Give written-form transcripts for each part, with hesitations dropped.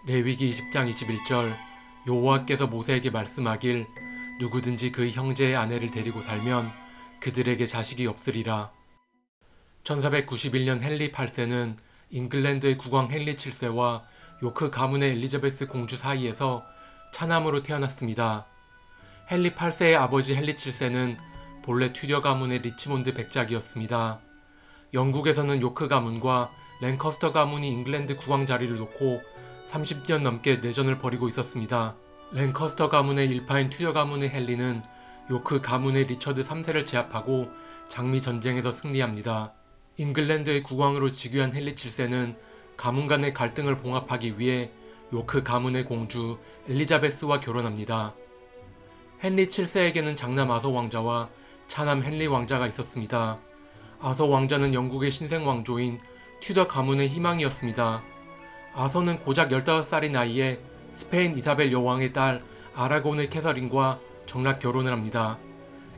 레위기 20장 21절 여호와께서 모세에게 말씀하길 누구든지 그의 형제의 아내를 데리고 살면 그들에게 자식이 없으리라. 1491년 헨리 8세는 잉글랜드의 국왕 헨리 7세와 요크 가문의 엘리자베스 공주 사이에서 차남으로 태어났습니다. 헨리 8세의 아버지 헨리 7세는 본래 튜더 가문의 리치몬드 백작이었습니다. 영국에서는 요크 가문과 랭커스터 가문이 잉글랜드 국왕 자리를 놓고 30년 넘게 내전을 벌이고 있었습니다. 랭커스터 가문의 일파인 튜더 가문의 헨리는 요크 가문의 리처드 3세를 제압하고 장미 전쟁에서 승리합니다. 잉글랜드의 국왕으로 즉위한 헨리 7세는 가문 간의 갈등을 봉합하기 위해 요크 가문의 공주 엘리자베스와 결혼합니다. 헨리 7세에게는 장남 아서 왕자와 차남 헨리 왕자가 있었습니다. 아서 왕자는 영국의 신생 왕조인 튜더 가문의 희망이었습니다. 아서는 고작 15살의 나이에 스페인 이사벨 여왕의 딸 아라곤의 캐서린과 정락 결혼을 합니다.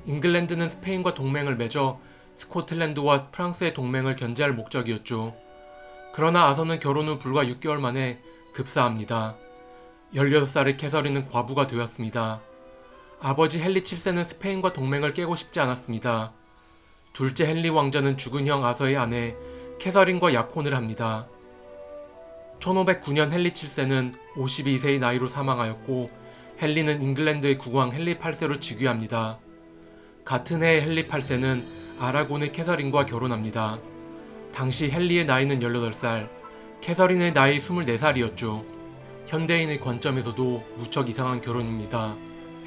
잉글랜드는 스페인과 동맹을 맺어 스코틀랜드와 프랑스의 동맹을 견제할 목적이었죠. 그러나 아서는 결혼 후 불과 6개월 만에 급사합니다. 16살의 캐서린은 과부가 되었습니다. 아버지 헨리 7세는 스페인과 동맹을 깨고 싶지 않았습니다. 둘째 헨리 왕자는 죽은 형 아서의 아내 캐서린과 약혼을 합니다. 1509년 헨리 7세는 52세의 나이로 사망하였고 헨리는 잉글랜드의 국왕 헨리 8세로 즉위합니다. 같은 해에 헨리 8세는 아라곤의 캐서린과 결혼합니다. 당시 헨리의 나이는 18살, 캐서린의 나이 24살이었죠. 현대인의 관점에서도 무척 이상한 결혼입니다.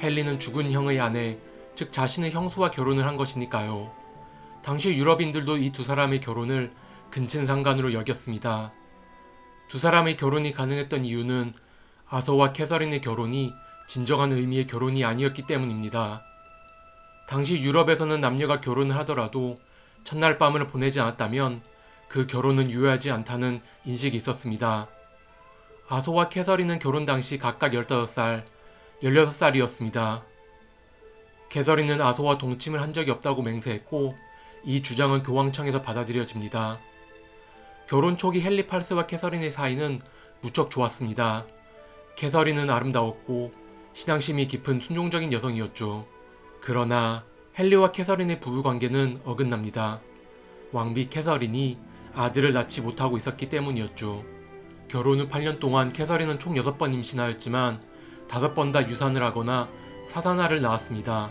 헨리는 죽은 형의 아내, 즉 자신의 형수와 결혼을 한 것이니까요. 당시 유럽인들도 이 두 사람의 결혼을 근친상간으로 여겼습니다. 두 사람의 결혼이 가능했던 이유는 아서와 캐서린의 결혼이 진정한 의미의 결혼이 아니었기 때문입니다. 당시 유럽에서는 남녀가 결혼을 하더라도 첫날 밤을 보내지 않았다면 그 결혼은 유효하지 않다는 인식이 있었습니다. 아서와 캐서린은 결혼 당시 각각 15살, 16살이었습니다. 캐서린은 아서와 동침을 한 적이 없다고 맹세했고 이 주장은 교황청에서 받아들여집니다. 결혼 초기 헨리 8세와 캐서린의 사이는 무척 좋았습니다. 캐서린은 아름다웠고 신앙심이 깊은 순종적인 여성이었죠. 그러나 헨리와 캐서린의 부부관계는 어긋납니다. 왕비 캐서린이 아들을 낳지 못하고 있었기 때문이었죠. 결혼 후 8년 동안 캐서린은 총 6번 임신하였지만 5번 다 유산을 하거나 사산아를 낳았습니다.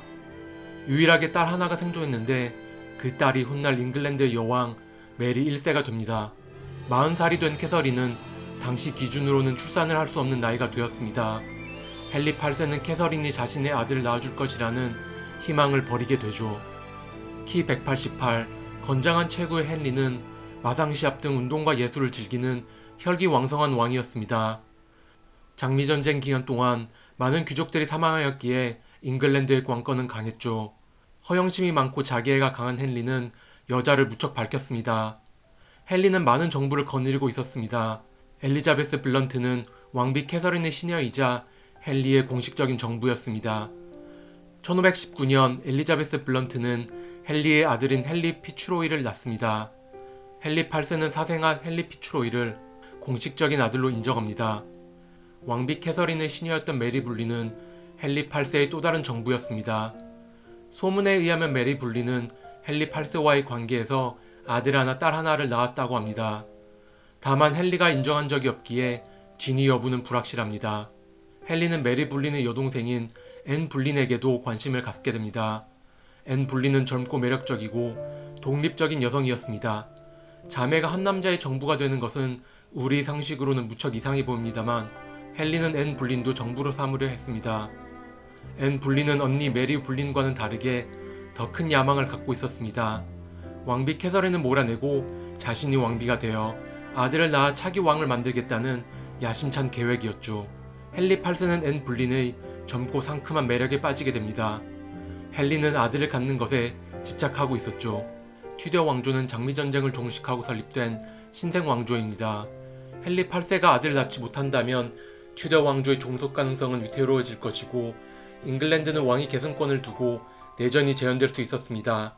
유일하게 딸 하나가 생존했는데 그 딸이 훗날 잉글랜드의 여왕 메리 1세가 됩니다. 40살이 된 캐서린은 당시 기준으로는 출산을 할 수 없는 나이가 되었습니다. 헨리 8세는 캐서린이 자신의 아들을 낳아줄 것이라는 희망을 버리게 되죠. 키 188, 건장한 체구의 헨리는 마상시합 등 운동과 예술을 즐기는 혈기왕성한 왕이었습니다. 장미전쟁 기간 동안 많은 귀족들이 사망하였기에 잉글랜드의 관건은 강했죠. 허영심이 많고 자기애가 강한 헨리는 여자를 무척 밝혔습니다. 헨리는 많은 정부를 거느리고 있었습니다. 엘리자베스 블런트는 왕비 캐서린의 시녀이자 헨리의 공식적인 정부였습니다. 1519년 엘리자베스 블런트는 헨리의 아들인 헨리 피츠로이를 낳습니다. 헨리 8세는 사생아 헨리 피츠로이를 공식적인 아들로 인정합니다. 왕비 캐서린의 시녀였던 메리 불리는 헨리 8세의 또 다른 정부였습니다. 소문에 의하면 메리 불리는 헨리 8세와의 관계에서 아들 하나 딸 하나를 낳았다고 합니다. 다만 헨리가 인정한 적이 없기에 진위 여부는 불확실합니다. 헨리는 메리 불린의 여동생인 앤 불린에게도 관심을 갖게 됩니다. 앤 불린은 젊고 매력적이고 독립적인 여성이었습니다. 자매가 한 남자의 정부가 되는 것은 우리 상식으로는 무척 이상해 보입니다만 헨리는 앤 불린도 정부로 삼으려 했습니다. 앤 불린은 언니 메리 불린과는 다르게 더 큰 야망을 갖고 있었습니다. 왕비 캐서린을 몰아내고 자신이 왕비가 되어 아들을 낳아 차기 왕을 만들겠다는 야심찬 계획이었죠. 헨리 8세는 앤 불린의 젊고 상큼한 매력에 빠지게 됩니다. 헨리는 아들을 갖는 것에 집착하고 있었죠. 튜더 왕조는 장미전쟁을 종식하고 설립된 신생 왕조입니다. 헨리 8세가 아들을 낳지 못한다면 튜더 왕조의 종속 가능성은 위태로워질 것이고 잉글랜드는 왕위 계승권을 두고 내전이 재현될 수 있었습니다.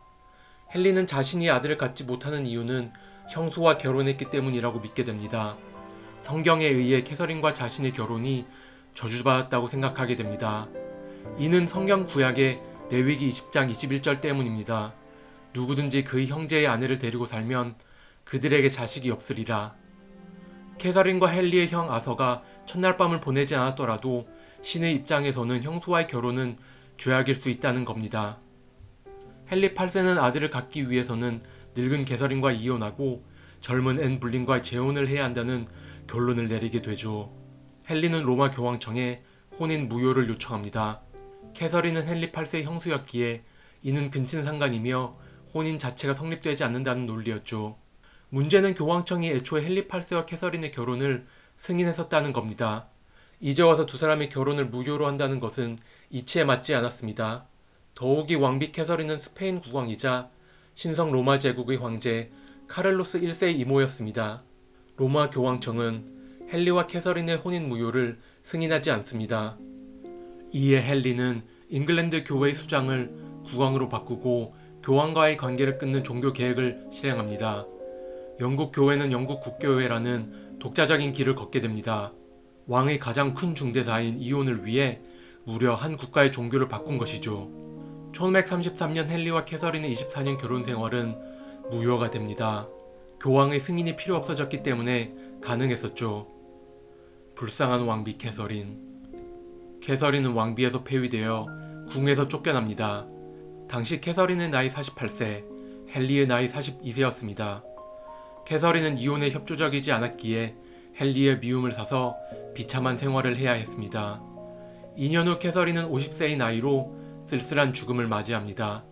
헨리는 자신이 아들을 갖지 못하는 이유는 형수와 결혼했기 때문이라고 믿게 됩니다. 성경에 의해 캐서린과 자신의 결혼이 저주받았다고 생각하게 됩니다. 이는 성경 구약의 레위기 20장 21절 때문입니다. 누구든지 그의 형제의 아내를 데리고 살면 그들에게 자식이 없으리라. 캐서린과 헨리의 형 아서가 첫날 밤을 보내지 않았더라도 신의 입장에서는 형수와의 결혼은 죄악일 수 있다는 겁니다. 헨리 8세는 아들을 갖기 위해서는 늙은 캐서린과 이혼하고 젊은 앤 불린과 재혼을 해야 한다는 결론을 내리게 되죠. 헨리는 로마 교황청에 혼인 무효를 요청합니다. 캐서린은 헨리 8세 형수였기에 이는 근친상간이며 혼인 자체가 성립되지 않는다는 논리였죠. 문제는 교황청이 애초에 헨리 8세와 캐서린의 결혼을 승인했었다는 겁니다. 이제 와서 두 사람의 결혼을 무효로 한다는 것은 이치에 맞지 않았습니다. 더욱이 왕비 캐서린은 스페인 국왕이자 신성 로마 제국의 황제 카를로스 1세의 이모였습니다. 로마 교황청은 헨리와 캐서린의 혼인 무효를 승인하지 않습니다. 이에 헨리는 잉글랜드 교회의 수장을 국왕으로 바꾸고 교황과의 관계를 끊는 종교 개혁을 실행합니다. 영국 교회는 영국 국교회라는 독자적인 길을 걷게 됩니다. 왕의 가장 큰 중대사인 이혼을 위해 무려 한 국가의 종교를 바꾼 것이죠. 1533년 헨리와 캐서린의 24년 결혼 생활은 무효가 됩니다. 교황의 승인이 필요 없어졌기 때문에 가능했었죠. 불쌍한 왕비 캐서린. 캐서린은 왕비에서 폐위되어 궁에서 쫓겨납니다. 당시 캐서린의 나이 48세, 헨리의 나이 42세였습니다. 캐서린은 이혼에 협조적이지 않았기에 헨리의 미움을 사서 비참한 생활을 해야 했습니다. 2년 후 캐서린은 50세의 나이로 쓸쓸한 죽음을 맞이합니다.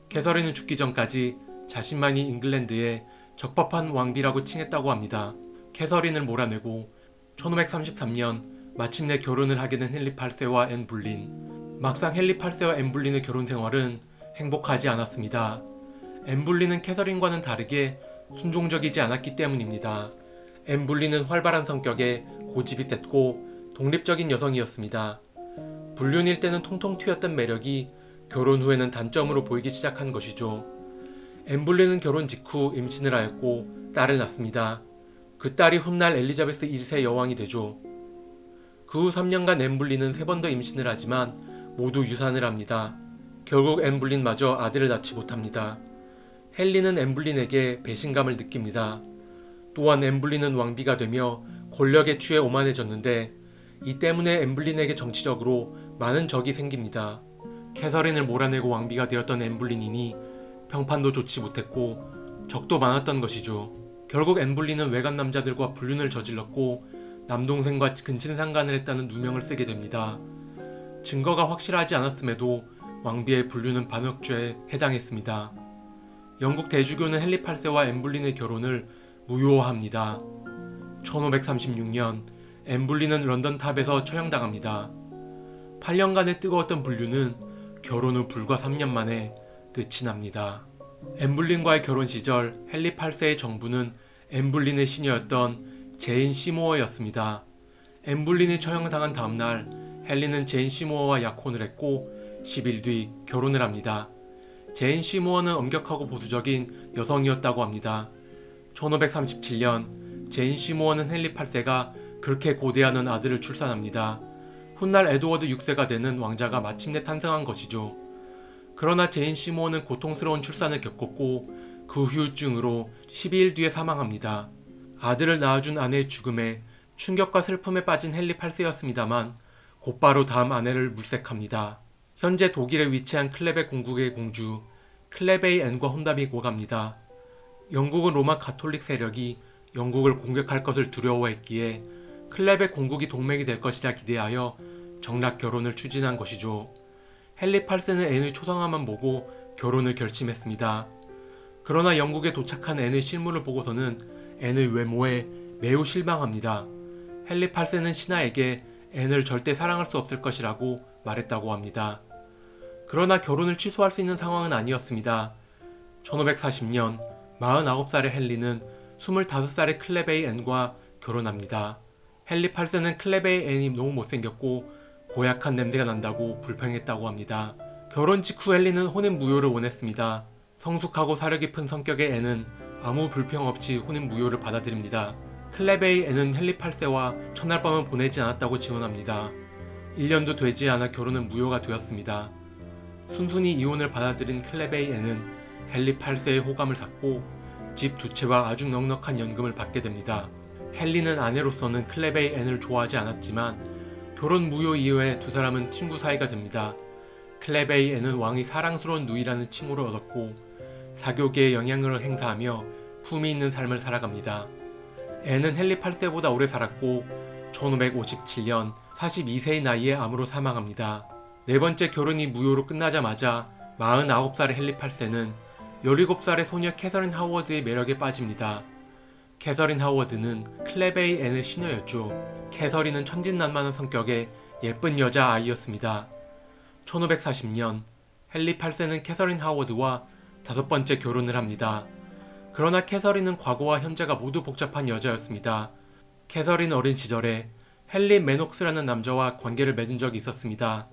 캐서린은 죽기 전까지 자신만이 잉글랜드의 적법한 왕비라고 칭했다고 합니다. 캐서린을 몰아내고 1533년 마침내 결혼을 하게 된 헨리 8세와 앤 불린. 막상 헨리 8세와 앤 불린의 결혼 생활은 행복하지 않았습니다. 앤 불린은 캐서린과는 다르게 순종적이지 않았기 때문입니다. 앤 불린은 활발한 성격에 고집이 셌고 독립적인 여성이었습니다. 불륜일 때는 통통 튀었던 매력이 결혼 후에는 단점으로 보이기 시작한 것이죠. 앤 불린은 결혼 직후 임신을 하였고 딸을 낳습니다. 그 딸이 훗날 엘리자베스 1세 여왕이 되죠. 그 후 3년간 앤 불린은 3번 더 임신을 하지만 모두 유산을 합니다. 결국 앤 불린마저 아들을 낳지 못합니다. 헨리는 앤 불린에게 배신감을 느낍니다. 또한 앤 불린은 왕비가 되며 권력에 취해 오만해졌는데 이 때문에 앤 불린에게 정치적으로 많은 적이 생깁니다. 캐서린을 몰아내고 왕비가 되었던 앤 불린이니 평판도 좋지 못했고 적도 많았던 것이죠. 결국 앤 불린은 외간 남자들과 불륜을 저질렀고 남동생과 근친상간을 했다는 누명을 쓰게 됩니다. 증거가 확실하지 않았음에도 왕비의 불륜은 반역죄에 해당했습니다. 영국 대주교는 헨리 8세와 앤 불린의 결혼을 무효화합니다. 1536년 앤 불린은 런던 탑에서 처형당합니다. 8년간의 뜨거웠던 불륜은 결혼 후 불과 3년 만에 끝이 납니다. 앤 불린과의 결혼 시절 헨리 8세의 정부는 앤 불린의 시녀였던 제인 시모어였습니다. 앤 불린이 처형당한 다음날 헨리는 제인 시모어와 약혼을 했고 10일 뒤 결혼을 합니다. 제인 시모어는 엄격하고 보수적인 여성이었다고 합니다. 1537년 제인 시모어는 헨리 8세가 그렇게 고대하는 아들을 출산합니다. 훗날 에드워드 6세가 되는 왕자가 마침내 탄생한 것이죠. 그러나 제인 시모어는 고통스러운 출산을 겪었고 그 후유증으로 12일 뒤에 사망합니다. 아들을 낳아준 아내의 죽음에 충격과 슬픔에 빠진 헨리 8세였습니다만 곧바로 다음 아내를 물색합니다. 현재 독일에 위치한 클레베 공국의 공주 클레베이 앤과 혼담이 오갑니다. 영국은 로마 가톨릭 세력이 영국을 공격할 것을 두려워했기에 클레베 공국이 동맹이 될 것이라 기대하여 정락 결혼을 추진한 것이죠. 헨리 8세는 앤의 초상화만 보고 결혼을 결심했습니다. 그러나 영국에 도착한 앤의 실물을 보고서는 앤의 외모에 매우 실망합니다. 헨리 8세는 신하에게 앤을 절대 사랑할 수 없을 것이라고 말했다고 합니다. 그러나 결혼을 취소할 수 있는 상황은 아니었습니다. 1540년 49살의 헨리는 25살의 클레베이 앤과 결혼합니다. 헨리 8세는 클레베이 앤이 너무 못생겼고 고약한 냄새가 난다고 불평했다고 합니다. 결혼 직후 헨리는 혼인 무효를 원했습니다. 성숙하고 사려 깊은 성격의 앤은 아무 불평 없이 혼인 무효를 받아들입니다. 클레베이 앤은 헨리 8세와 첫날 밤은 보내지 않았다고 증언합니다. 1년도 되지 않아 결혼은 무효가 되었습니다. 순순히 이혼을 받아들인 클레베이 앤은 헨리 8세의 호감을 샀고 집 2채와 아주 넉넉한 연금을 받게 됩니다. 헨리는 아내로서는 클레베이 앤을 좋아하지 않았지만 결혼 무효 이후에 두 사람은 친구 사이가 됩니다. 클레베이 앤은 왕의 사랑스러운 누이라는 칭호를 얻었고 사교계에 영향력을 행사하며 품위 있는 삶을 살아갑니다. 앤은 헨리 8세보다 오래 살았고 1557년 42세의 나이에 암으로 사망합니다. 네 번째 결혼이 무효로 끝나자마자 49살의 헨리 8세는 17살의 소녀 캐서린 하워드의 매력에 빠집니다. 캐서린 하워드는 클레베이 앤의 시녀였죠. 캐서린은 천진난만한 성격의 예쁜 여자 아이였습니다. 1540년 헨리 8세는 캐서린 하워드와 5번째 결혼을 합니다. 그러나 캐서린은 과거와 현재가 모두 복잡한 여자였습니다. 캐서린 어린 시절에 헨리 매녹스라는 남자와 관계를 맺은 적이 있었습니다.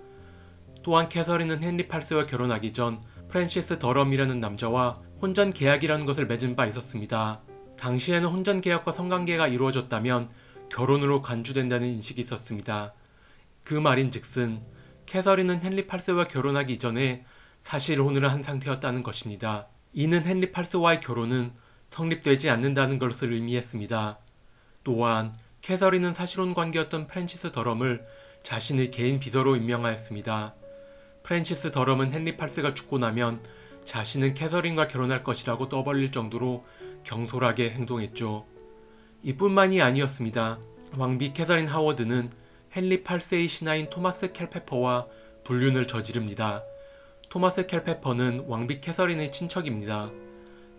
또한 캐서린은 헨리 8세와 결혼하기 전 프랜시스 더럼이라는 남자와 혼전 계약이라는 것을 맺은 바 있었습니다. 당시에는 혼전 계약과 성관계가 이루어졌다면 결혼으로 간주된다는 인식이 있었습니다. 그 말인즉슨 캐서린은 헨리 8세와 결혼하기 이전에 사실혼을 한 상태였다는 것입니다. 이는 헨리 8세와의 결혼은 성립되지 않는다는 것을 의미했습니다. 또한 캐서린은 사실혼 관계였던 프랜시스 더럼을 자신의 개인 비서로 임명하였습니다. 프랜시스 더럼은 헨리 8세가 죽고 나면 자신은 캐서린과 결혼할 것이라고 떠벌릴 정도로 경솔하게 행동했죠. 이뿐만이 아니었습니다. 왕비 캐서린 하워드는 헨리 8세의 신하인 토마스 켈페퍼와 불륜을 저지릅니다. 토마스 켈페퍼는 왕비 캐서린의 친척입니다.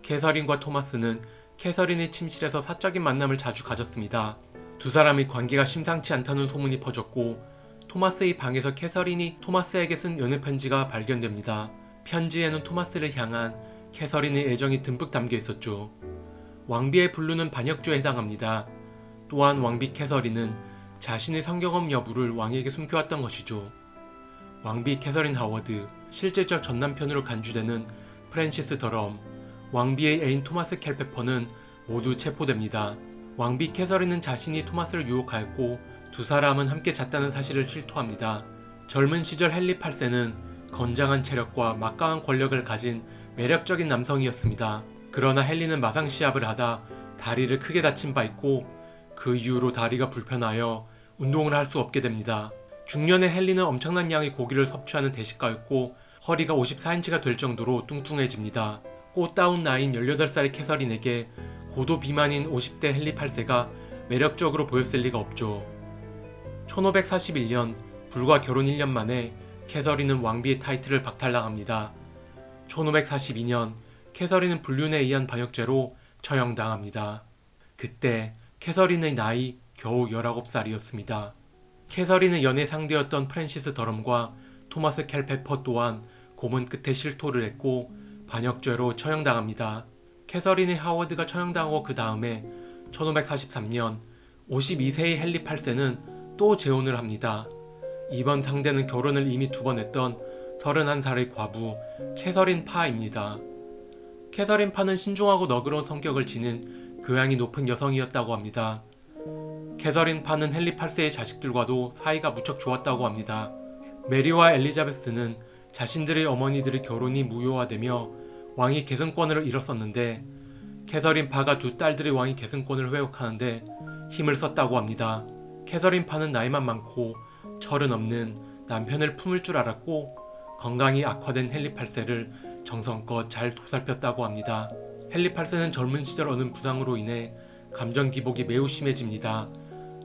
캐서린과 토마스는 캐서린의 침실에서 사적인 만남을 자주 가졌습니다. 두 사람의 관계가 심상치 않다는 소문이 퍼졌고 토마스의 방에서 캐서린이 토마스에게 쓴 연애편지가 발견됩니다. 편지에는 토마스를 향한 캐서린의 애정이 듬뿍 담겨 있었죠. 왕비의 불륜은 반역죄에 해당합니다. 또한 왕비 캐서린은 자신의 성경험 여부를 왕에게 숨겨왔던 것이죠. 왕비 캐서린 하워드, 실질적 전남편으로 간주되는 프랜시스 더럼, 왕비의 애인 토마스 켈페퍼는 모두 체포됩니다. 왕비 캐서린은 자신이 토마스를 유혹하였고 두 사람은 함께 잤다는 사실을 실토합니다. 젊은 시절 헨리 8세는 건장한 체력과 막강한 권력을 가진 매력적인 남성이었습니다. 그러나 헨리는 마상 시합을 하다 다리를 크게 다친 바 있고 그 이후로 다리가 불편하여 운동을 할 수 없게 됩니다. 중년의 헨리는 엄청난 양의 고기를 섭취하는 대식가였고 허리가 54인치가 될 정도로 뚱뚱해집니다. 꽃다운 나이인 18살의 캐서린에게 고도 비만인 50대 헨리 8세가 매력적으로 보였을 리가 없죠. 1541년 불과 결혼 1년 만에 캐서린은 왕비의 타이틀을 박탈당합니다. 1542년 캐서린은 불륜에 의한 반역죄로 처형당합니다. 그때 캐서린의 나이 겨우 19살이었습니다. 캐서린의 연애 상대였던 프랜시스 더럼과 토마스 켈페퍼 또한 고문 끝에 실토를 했고 반역죄로 처형당합니다. 캐서린의 하워드가 처형당하고 그 다음에 1543년 52세의 헨리 8세는 또 재혼을 합니다. 이번 상대는 결혼을 이미 2번 했던 31살의 과부 캐서린 파입니다. 캐서린 파는 신중하고 너그러운 성격을 지닌 교양이 높은 여성이었다고 합니다. 캐서린 파는 헨리 8세의 자식들과도 사이가 무척 좋았다고 합니다. 메리와 엘리자베스는 자신들의 어머니들의 결혼이 무효화되며 왕위 계승권을 잃었었는데 캐서린 파가 두 딸들의 왕위 계승권을 회복하는데 힘을 썼다고 합니다. 캐서린 파는 나이만 많고 철은 없는 남편을 품을 줄 알았고 건강이 악화된 헨리 8세를 정성껏 잘 보살폈다고 합니다. 헨리 8세는 젊은 시절 얻은 부상으로 인해 감정 기복이 매우 심해집니다.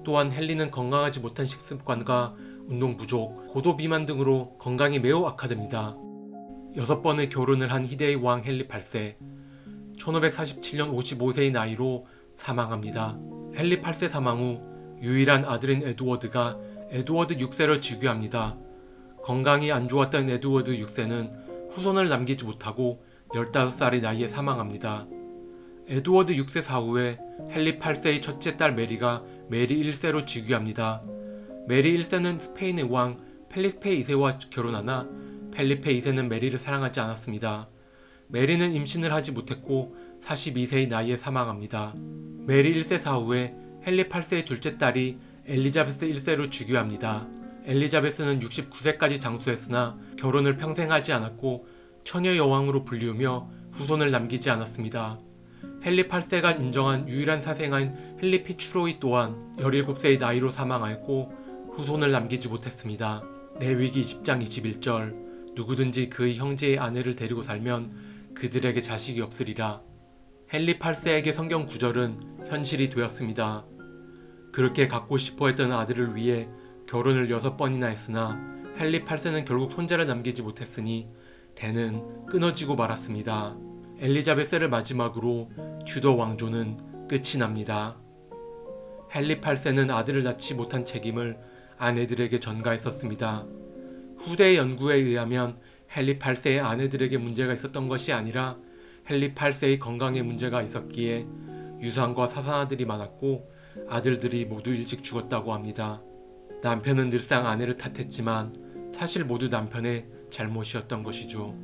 또한 헨리는 건강하지 못한 식습관과 운동 부족, 고도 비만 등으로 건강이 매우 악화됩니다. 6번의 결혼을 한 희대의 왕 헨리 8세, 1547년 55세의 나이로 사망합니다. 헨리 8세 사망 후 유일한 아들인 에드워드가 에드워드 6세를 즉위합니다. 건강이 안 좋았던 에드워드 6세는 후손을 남기지 못하고 15살의 나이에 사망합니다. 에드워드 6세 사후에 헨리 8세의 첫째 딸 메리가 메리 1세로 즉위합니다. 메리 1세는 스페인의 왕 펠리페 2세와 결혼하나 펠리페 2세는 메리를 사랑하지 않았습니다. 메리는 임신을 하지 못했고 42세의 나이에 사망합니다. 메리 1세 사후에 헨리 8세의 둘째 딸이 엘리자베스 1세로 즉위합니다. 엘리자베스는 69세까지 장수했으나 결혼을 평생 하지 않았고 처녀 여왕으로 불리우며 후손을 남기지 않았습니다. 헨리 8세가 인정한 유일한 사생아인 헨리 피츠로이 또한 17세의 나이로 사망하였고 후손을 남기지 못했습니다. 레위기 20장 21절 누구든지 그의 형제의 아내를 데리고 살면 그들에게 자식이 없으리라. 헨리 8세에게 성경 구절은 현실이 되었습니다. 그렇게 갖고 싶어 했던 아들을 위해 결혼을 6번이나 했으나 헨리 8세는 결국 손자를 남기지 못했으니 대는 끊어지고 말았습니다. 엘리자베스를 마지막으로 튜더 왕조는 끝이 납니다. 헨리 8세는 아들을 낳지 못한 책임을 아내들에게 전가했었습니다. 후대의 연구에 의하면 헨리 8세의 아내들에게 문제가 있었던 것이 아니라 헨리 8세의 건강에 문제가 있었기에 유산과 사산아들이 많았고 아들들이 모두 일찍 죽었다고 합니다. 남편은 늘상 아내를 탓했지만 사실 모두 남편의 잘못이었던 것이죠.